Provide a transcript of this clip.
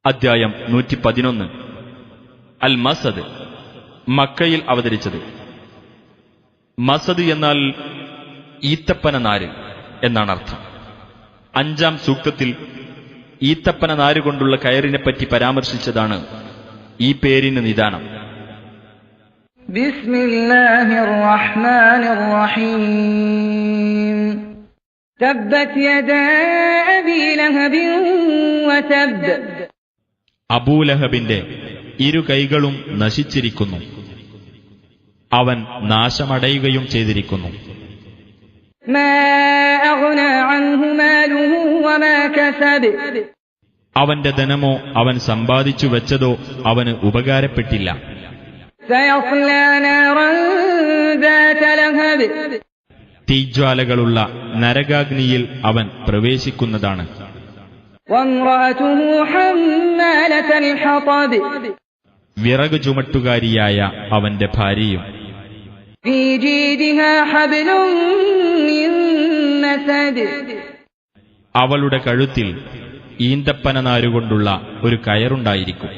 അദ്ധ്യായം 111. അൽ മസദ്, മക്കയിൽ അവതരിച്ചത്. മസദ് എന്നാൽ ഈത്തപ്പന നാര് എന്നാണ് അർത്ഥം. 5-ാം സൂക്തത്തിൽ ഈത്തപ്പന നാരുകൊണ്ടുള്ള കയറിനെപ്പറ്റി പരാമർശിച്ചതാണ് ഈ പേരിന് നിദാനം. ബിസ്മില്ലാഹിർ റഹ്മാനിർ റഹീം. തബ്ബത് യദാ അബീ ലഹബിൻ വതബ്. അബൂലഹബിന്റെ ഇരു കൈകളും നശിച്ചിരിക്കുന്നു, അവൻ നാശമടയുകയും ചെയ്തിരിക്കുന്നു. മാ അഗ്നാ അൻഹു മാലുഹു വമാ കസബ്. അവന്റെ ധനമോ അവൻ സമ്പാദിച്ചു വെച്ചതോ അവന് ഉപകാരപ്പെട്ടില്ല. സയസ്ലാ നാറൻ ദാത ലഹബ്. തീജ്വാലകളുള്ള നരകാഗ്നിയിൽ അവൻ പ്രവേശിക്കുന്നതാണ്. വംറഅതുഹു ഹമ്മാലത്തൽ ഹതബ്. വിറക് ചുമട്ടുകാരിയായ അവന്റെ ഭാര്യയും. ഫീ ജീദിഹാ ഹബ്ലും മിൻ മസദ്. അവളുടെ കഴുത്തിൽ ഈന്തപ്പന നാരുകൊണ്ടുള്ള ഒരു കയറുണ്ടായിരിക്കും.